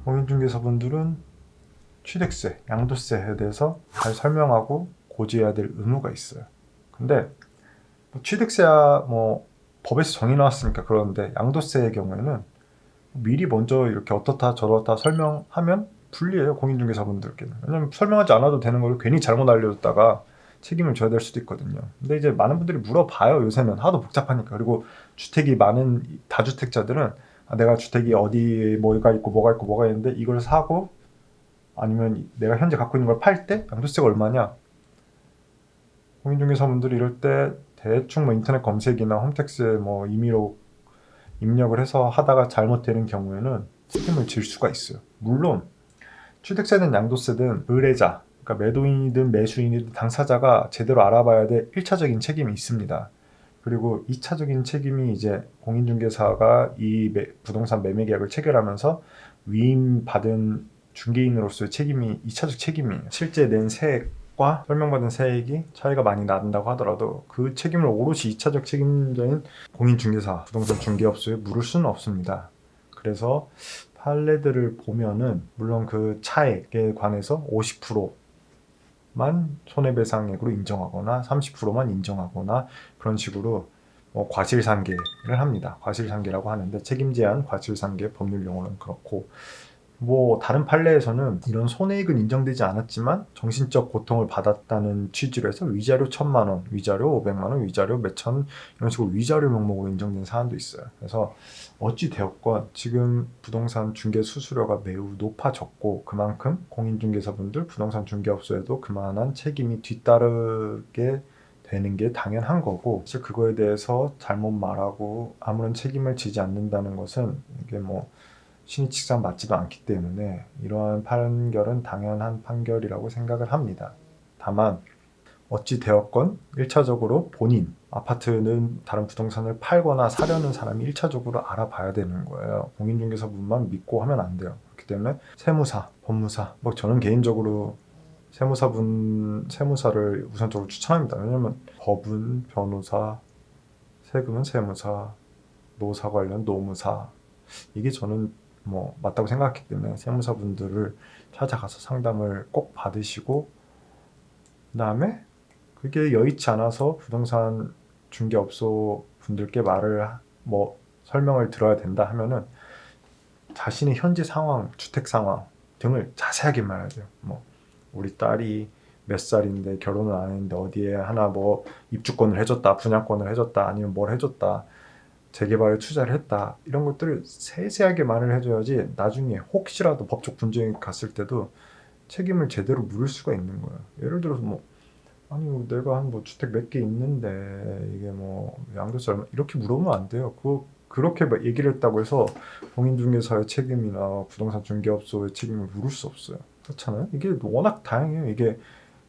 공인중개사분들은 취득세, 양도세에 대해서 잘 설명하고 고지해야 될 의무가 있어요. 근데 취득세야 법에서 정해 나왔으니까 그러는데, 양도세의 경우에는 미리 먼저 이렇게 어떻다 저렇다 설명하면 불리해요, 공인중개사분들께는. 왜냐면 설명하지 않아도 되는 걸 괜히 잘못 알려줬다가 책임을 져야 될 수도 있거든요. 근데 이제 많은 분들이 물어봐요. 요새는 하도 복잡하니까. 그리고 주택이 많은 다주택자들은 내가 주택이 어디 뭐가 있고 뭐가 있고 뭐가 있는데 이걸 사고 아니면 내가 현재 갖고 있는 걸 팔 때 양도세가 얼마냐. 공인중개사분들이 이럴 때 대충 인터넷 검색이나 홈택스에 임의로 입력을 해서 하다가 잘못되는 경우에는 책임을 질 수가 있어요. 물론 취득세든 양도세든 의뢰자, 그러니까 매도인이든 매수인이든 당사자가 제대로 알아봐야 될 1차적인 책임이 있습니다. 그리고 2차적인 책임이 이제 공인중개사가 이 부동산 매매 계약을 체결하면서 위임받은 중개인으로서의 책임이 2차적 책임이에요. 실제 낸 세액과 설명받은 세액이 차이가 많이 난다고 하더라도 그 책임을 오롯이 2차적 책임자인 공인중개사, 부동산 중개업소에 물을 수는 없습니다. 그래서 판례들을 보면은 물론 그 차액에 관해서 50%만 손해배상액으로 인정하거나 30%만 인정하거나 그런 식으로 과실상계를 합니다. 과실상계라고 하는데 책임제한 과실상계, 법률 용어는 그렇고, 다른 판례에서는 이런 손해액은 인정되지 않았지만 정신적 고통을 받았다는 취지로 해서 위자료 1,000만 원, 위자료 500만 원, 위자료 몇천, 이런 식으로 위자료 명목으로 인정된 사안도 있어요. 그래서 어찌 되었건 지금 부동산 중개 수수료가 매우 높아졌고, 그만큼 공인중개사분들, 부동산 중개업소에도 그만한 책임이 뒤따르게 되는 게 당연한 거고, 사실 그거에 대해서 잘못 말하고 아무런 책임을 지지 않는다는 것은 이게 신의칙상 맞지도 않기 때문에 이러한 판결은 당연한 판결이라고 생각을 합니다. 다만 어찌 되었건 1차적으로 본인, 아파트는 다른 부동산을 팔거나 사려는 사람이 1차적으로 알아봐야 되는 거예요. 공인중개사분만 믿고 하면 안 돼요. 그렇기 때문에 세무사, 법무사, 저는 개인적으로 세무사를 우선적으로 추천합니다. 왜냐면 법은 변호사, 세금은 세무사, 노사 관련 노무사, 이게 저는 맞다고 생각했기 때문에 세무사분들을 찾아가서 상담을 꼭 받으시고, 그 다음에 그게 여의치 않아서 부동산 중개업소 분들께 설명을 들어야 된다 하면은 자신의 현재 상황, 주택 상황 등을 자세하게 말해야 돼요. 우리 딸이 몇 살인데 결혼을 안 했는데 어디에 하나 입주권을 해줬다, 분양권을 해줬다, 아니면 뭘 해줬다, 재개발에 투자를 했다, 이런 것들을 세세하게 말을 해줘야지 나중에 혹시라도 법적 분쟁이 갔을 때도 책임을 제대로 물을 수가 있는 거예요. 예를 들어서 아니 내가 한 주택 몇 개 있는데 이게 양도세 얼마, 이렇게 물으면 안 돼요. 그렇게 얘기를 했다고 해서 공인중개사의 책임이나 부동산 중개업소의 책임을 물을 수 없어요. 그렇잖아요. 이게 워낙 다양해요. 이게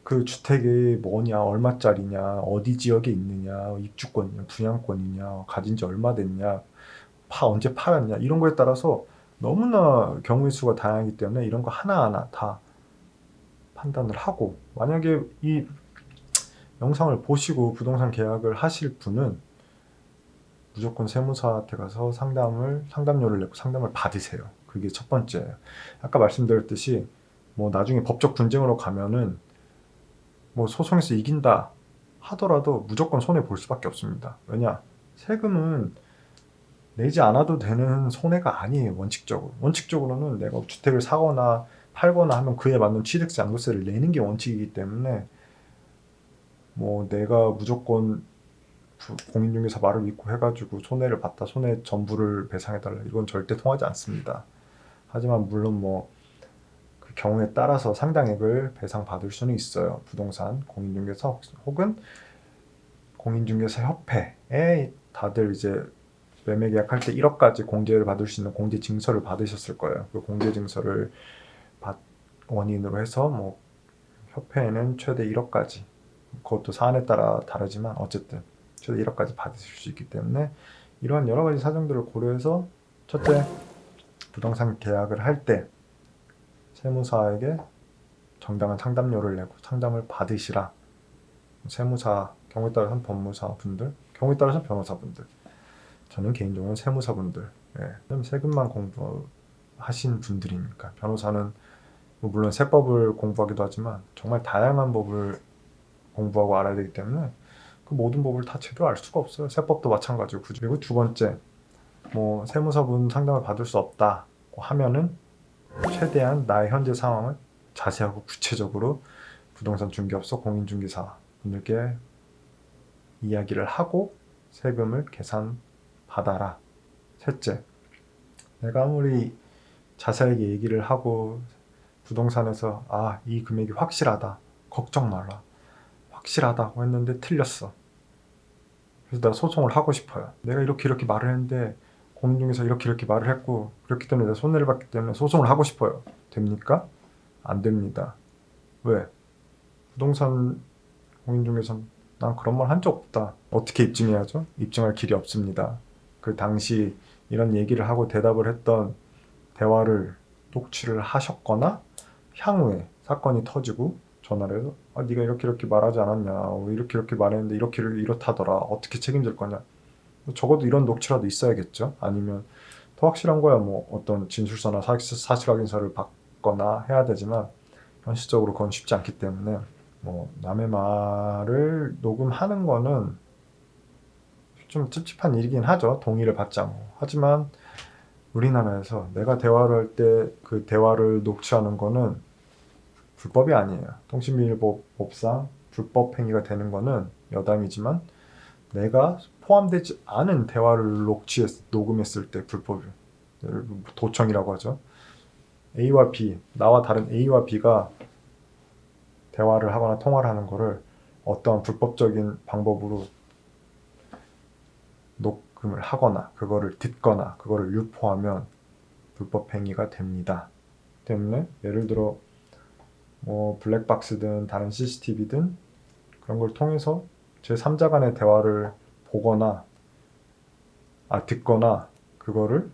그 주택이 뭐냐, 얼마짜리냐, 어디 지역에 있느냐, 입주권이냐, 분양권이냐, 가진 지 얼마 됐냐, 언제 팔았냐, 이런 거에 따라서 너무나 경우의 수가 다양하기 때문에 이런 거 하나하나 다 판단을 하고, 만약에 이 영상을 보시고 부동산 계약을 하실 분은 무조건 세무사한테 가서 상담료를 내고 상담을 받으세요. 그게 첫 번째예요. 아까 말씀드렸듯이 나중에 법적 분쟁으로 가면은 소송에서 이긴다 하더라도 무조건 손해 볼 수밖에 없습니다. 왜냐? 세금은 내지 않아도 되는 손해가 아니에요. 원칙적으로는 내가 주택을 사거나 팔거나 하면 그에 맞는 취득세, 양도세를 내는 게 원칙이기 때문에 내가 무조건 공인중개사 말을 믿고 해가지고 손해를 봤다, 손해 전부를 배상해달라, 이건 절대 통하지 않습니다. 하지만 물론 그 경우에 따라서 상당액을 배상받을 수는 있어요. 부동산 공인중개사 혹은 공인중개사 협회에 다들 이제 매매 계약할 때 1억까지 공제를 받을 수 있는 공제 증서를 받으셨을 거예요. 그 공제 증서를 원인으로 해서 협회에는 최대 1억까지, 그것도 사안에 따라 다르지만 어쨌든 최대 1억까지 받으실 수 있기 때문에 이러한 여러 가지 사정들을 고려해서 첫째, 부동산 계약을 할 때 세무사에게 정당한 상담료를 내고 상담을 받으시라. 세무사, 경우에 따라서는 법무사 분들, 경우에 따라서는 변호사 분들. 저는 개인적으로 세무사분들, 세금만 공부하신 분들이니까. 변호사는 뭐 물론 세법을 공부하기도 하지만 정말 다양한 법을 공부하고 알아야 되기 때문에 그 모든 법을 다 제대로 알 수가 없어요. 세법도 마찬가지고. 그리고 두 번째, 뭐 세무사분 상담을 받을 수 없다 하면은 최대한 나의 현재 상황을 자세하고 구체적으로 부동산 중개업소 공인중개사 분들께 이야기를 하고 세금을 계산받아라. 셋째, 내가 아무리 자세하게 얘기를 하고 부동산에서 이 금액이 확실하다, 걱정 마라, 확실하다고 했는데 틀렸어. 그래서 내가 소송을 하고 싶어요. 내가 이렇게 말을 했는데 공인중개사 이렇게 말을 했고 그렇기 때문에 내가 손해를 봤기 때문에 소송을 하고 싶어요. 됩니까? 안 됩니다. 왜? 부동산 공인중개사는 난 그런 말 한 적 없다. 어떻게 입증해야죠? 입증할 길이 없습니다. 그 당시 이런 얘기를 하고 대답을 했던 대화를 녹취를 하셨거나 향후에 사건이 터지고 전화를 해서 네가 이렇게 말하지 않았냐, 이렇게 말했는데 이렇다더라, 어떻게 책임질 거냐. 적어도 이런 녹취라도 있어야겠죠. 아니면 더 확실한 거야 뭐 어떤 진술서나 사실 확인서를 받거나 해야 되지만 현실적으로 그건 쉽지 않기 때문에 뭐 남의 말을 녹음하는 거는 좀 찝찝한 일이긴 하죠. 동의를 받지 않고. 하지만 우리나라에서 내가 대화를 할 때 그 대화를 녹취하는 거는 불법이 아니에요. 통신비밀법상 불법 행위가 되는 거는 여담이지만 내가 포함되지 않은 대화를 녹음했을 때 불법이에요. 도청이라고 하죠. A와 B, 나와 다른 A와 B가 대화를 하거나 통화를 하는 거를 어떠한 불법적인 방법으로 녹음을 하거나 그거를 듣거나 그거를 유포하면 불법 행위가 됩니다. 때문에 예를 들어 뭐 블랙박스든 다른 CCTV든 그런 걸 통해서 제3자 간의 대화를 보거나 듣거나 그거를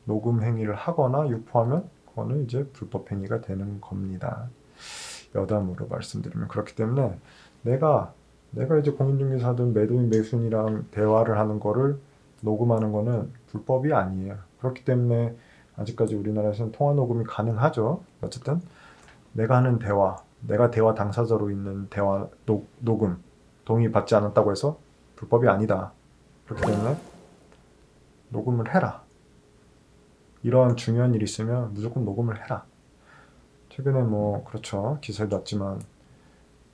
녹음 행위를 하거나 유포하면 그거는 이제 불법 행위가 되는 겁니다. 여담으로 말씀드리면 그렇기 때문에 내가 이제 공인중개사든 매도인 매수인이랑 대화를 하는 거를 녹음하는 거는 불법이 아니에요. 그렇기 때문에 아직까지 우리나라에서는 통화 녹음이 가능하죠. 어쨌든 내가 하는 대화, 내가 대화 당사자로 있는 대화 녹음 동의받지 않았다고 해서 불법이 아니다. 그렇기 때문에 녹음을 해라. 이러한 중요한 일이 있으면 무조건 녹음을 해라. 최근에 뭐 그렇죠. 기사에 났지만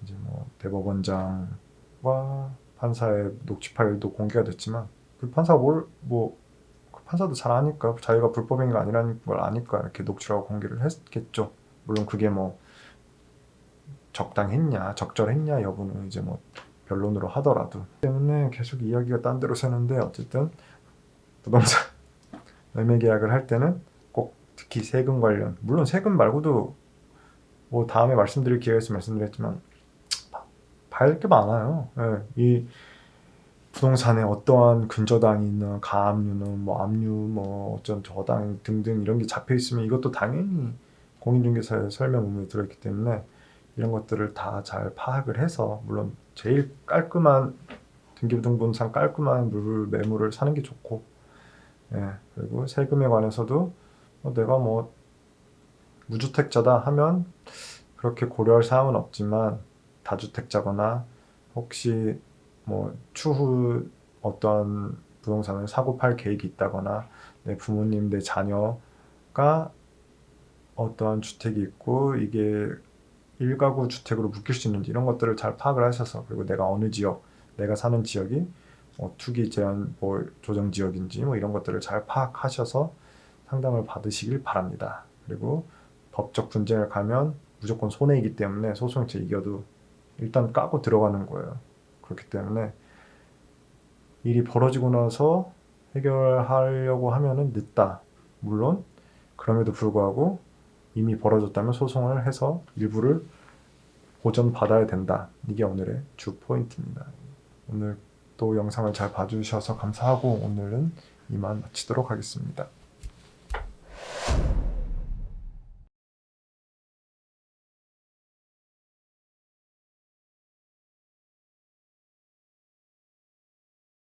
이제 뭐 대법원장과 판사의 녹취 파일도 공개가 됐지만 그 판사가 그 판사도 잘 아니까 자기가 불법행위가 아니라는 걸 아니까 이렇게 녹취라고 공개를 했겠죠. 물론 그게 뭐 적당했냐, 적절했냐 여부는 이제 뭐 변론으로 하더라도 때문에 계속 이야기가 딴 데로 새는데 어쨌든 부동산 매매 계약을 할 때는 꼭 특히 세금 관련, 물론 세금 말고도 뭐 다음에 말씀드릴 기회가 있으면 말씀드렸지만 봐야 할 게 많아요. 이 부동산에 어떠한 근저당이 있는 가압류는 뭐 압류 뭐 어쩐 저당 등등 이런 게 잡혀 있으면 이것도 당연히 공인중개사의 설명 의무에 들어있기 때문에 이런 것들을 다 잘 파악을 해서 물론 제일 깔끔한 등기부등본상 깔끔한 매물을 사는 게 좋고 그리고 세금에 관해서도 내가 뭐 무주택자다 하면 그렇게 고려할 사항은 없지만 다주택자거나 혹시 뭐 추후 어떤 부동산을 사고 팔 계획이 있다거나 내 부모님, 내 자녀가 어떠한 주택이 있고 이게 일가구 주택으로 묶일 수 있는지 이런 것들을 잘 파악을 하셔서 그리고 내가 어느 지역, 내가 사는 지역이 투기 제한 조정 지역인지 뭐 이런 것들을 잘 파악하셔서 상담을 받으시길 바랍니다. 그리고 법적 분쟁을 가면 무조건 손해이기 때문에 소송에서 이겨도 일단 까고 들어가는 거예요. 그렇기 때문에 일이 벌어지고 나서 해결하려고 하면은 늦다. 물론 그럼에도 불구하고 이미 벌어졌다면 소송을 해서 일부를 보전받아야 된다. 이게 오늘의 주 포인트입니다. 오늘 또 영상을 잘 봐주셔서 감사하고 오늘은 이만 마치도록 하겠습니다.